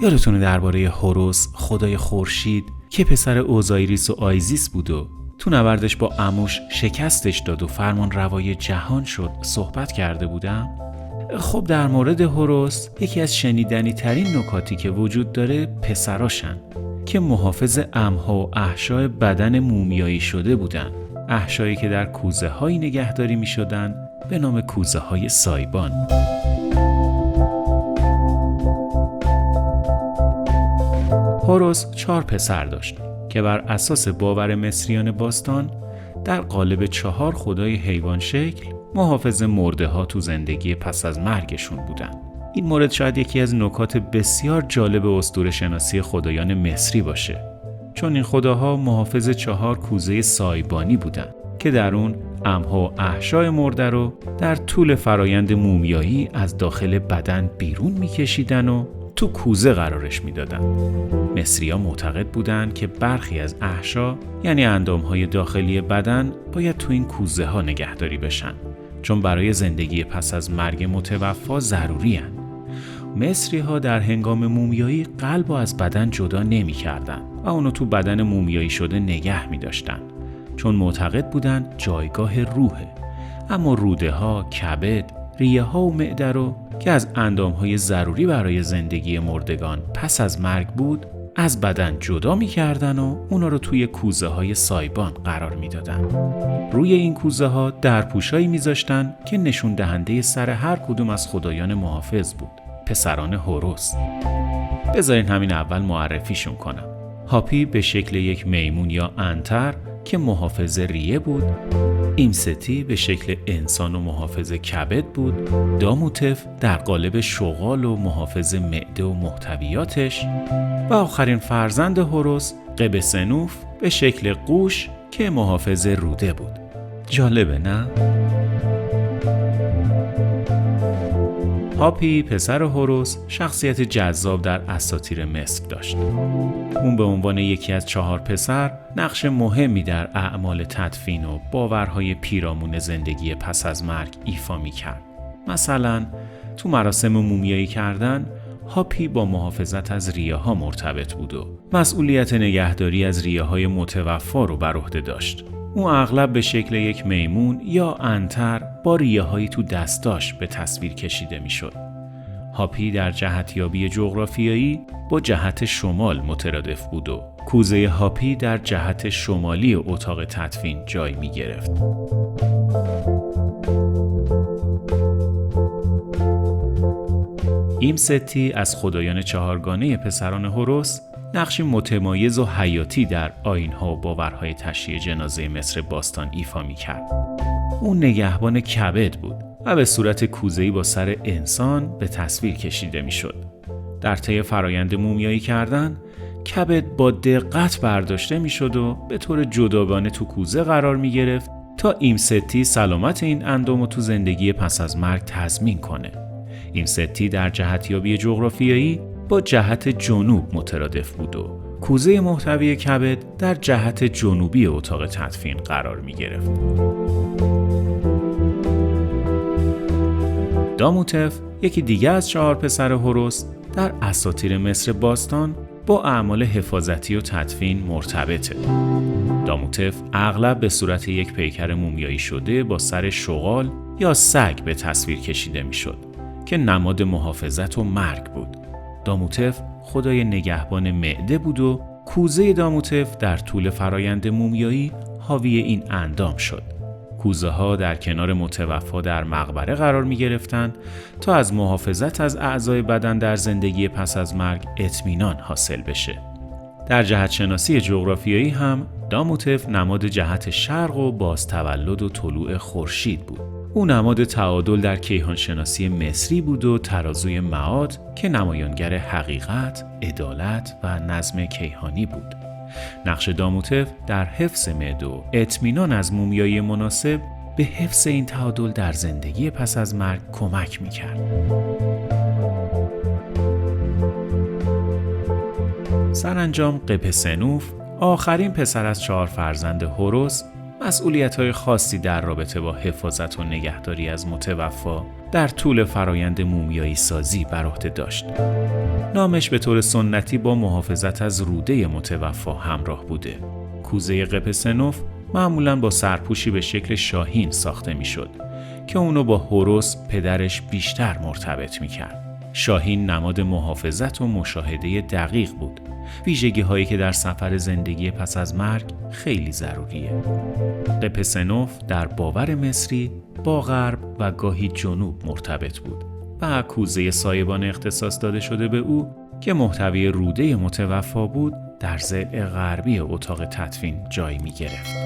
یادتونه درباره هوروس، خدای خورشید که پسر اوزایریس و آیزیس بود و تو نبردش با عموش شکستش داد و فرمان روای جهان شد صحبت کرده بودم؟ خب در مورد هوروس یکی از شنیدنی ترین نکاتی که وجود داره پسراشن که محافظ امها و احشای بدن مومیایی شده بودن، احشایی که در کوزه هایی نگهداری می شدن به نام کوزه های سایبان. هوروس 4 پسر داشت که بر اساس باور مصریان باستان در قالب 4 خدای حیوان شکل محافظ مرده ها تو زندگی پس از مرگشون بودن. این مورد شاید یکی از نکات بسیار جالب اسطوره شناسی خدایان مصری باشه، چون این خداها محافظ 4 کوزه سایبانی بودن که در اون امها و احشای مرده رو در طول فرایند مومیایی از داخل بدن بیرون میکشیدن و تو کوزه قرارش میدادن. مصری‌ها معتقد بودن که برخی از احشا یعنی اندامهای داخلی بدن باید تو این کوزه ها نگهداری بشن، چون برای زندگی پس از مرگ متوفا ضروری هن. مصری‌ها در هنگام مومیایی قلب از بدن جدا نمی کردن و اونو تو بدن مومیایی شده نگه می داشتن، چون معتقد بودن جایگاه روحه. اما روده ها، کبد، ریه ها و معده رو که از اندامهای ضروری برای زندگی مردگان پس از مرگ بود از بدن جدا می کردن و اونا رو توی کوزه های سایبان قرار می دادن. روی این کوزه ها درپوشایی می زاشتن که نشون دهنده سر هر کدوم از خدایان محافظ بود، پسران هوروس. بذارین همین اول معرفیشون کنم. هاپی به شکل یک میمون یا عنتر که محافظ ریه بود، ایمستی به شکل انسان و محافظ کبد بود، داموتف در قالب شغال و محافظ معده و محتویاتش، و آخرین فرزند هوروس قبسنوف به شکل قوش که محافظ روده بود. جالبه نه؟ هاپی پسر هوروس شخصیت جذاب در اساطیر مصر داشت. اون به عنوان یکی از 4 پسر نقش مهمی در اعمال تدفین و باورهای پیرامون زندگی پس از مرگ ایفا می‌کرد. مثلا تو مراسم مومیایی کردن هاپی با محافظت از ریه ها مرتبط بود و مسئولیت نگهداری از ریه های متوفا رو بر عهده داشت. اون اغلب به شکل یک میمون یا عنتر با ریه هایی تو دستاش به تصویر کشیده می شد. هاپی در جهتیابی جغرافیایی با جهت شمال مترادف بود و کوزه هاپی در جهت شمالی اتاق تدفین جای می گرفت. ایمستی از خدایان 4گانه پسران هوروس نقشی متمایز و حیاتی در آیین‌ها و باورهای تشییع جنازه مصر باستان ایفا می‌کرد. اون نگهبان کبد بود و به صورت کوزه‌ای با سر انسان به تصویر کشیده می‌شد. در طی فرایند مومیایی کردن، کبد با دقت برداشته می‌شد و به طور جداگانه تو کوزه قرار می‌گرفت تا ایمستی سلامت این اندام رو تو زندگی پس از مرگ تضمین کنه. ایمستی در جهتیابی جغرافیایی با جهت جنوب مترادف بود و کوزه محتوی کبد در جهت جنوبی اتاق تدفین قرار می گرفت. داموتف یکی دیگه از 4 پسر هوروس در اساطیر مصر باستان با اعمال حفاظتی و تدفین مرتبطه. داموتف اغلب به صورت یک پیکر مومیایی شده با سر شغال یا سگ به تصویر کشیده می شد که نماد محافظت و مرگ بود. داموتف خدای نگهبان معده بود و کوزه داموتف در طول فرایند مومیایی حاوی این اندام شد. کوزه ها در کنار متوفا در مقبره قرار می گرفتن تا از محافظت از اعضای بدن در زندگی پس از مرگ اطمینان حاصل بشه. در جهت شناسی جغرافیایی هم داموتف نماد جهت شرق و بازتولد و طلوع خورشید بود. او نماد تعادل در کیهان شناسی مصری بود و ترازوی معاد که نمایانگر حقیقت، عدالت و نظم کیهانی بود. نقش داموتف در حفظ معده و اطمینان از مومیایی مناسب به حفظ این تعادل در زندگی پس از مرگ کمک می‌کرد. سرانجام قپسنوف، آخرین پسر از 4 فرزند هوروس، مسئولیت‌های خاصی در رابطه با حفاظت و نگهداری از متوفی در طول فرایند مومیایی سازی بر عهده داشت. نامش به طور سنتی با محافظت از روده متوفی همراه بوده. کوزه قپسنوف معمولاً با سرپوشی به شکل شاهین ساخته می‌شد که اونو با هوروس پدرش بیشتر مرتبط می‌کرد. شاهین نماد محافظت و مشاهده دقیق بود، ویژگی‌هایی که در سفر زندگی پس از مرگ خیلی ضروریه. قپسنوف در باور مصری با غرب و گاهی جنوب مرتبط بود و کوزه سایبان اختصاص داده شده به او که محتوی روده متوفی بود در ضلع غربی اتاق تدفین جای می گرفت.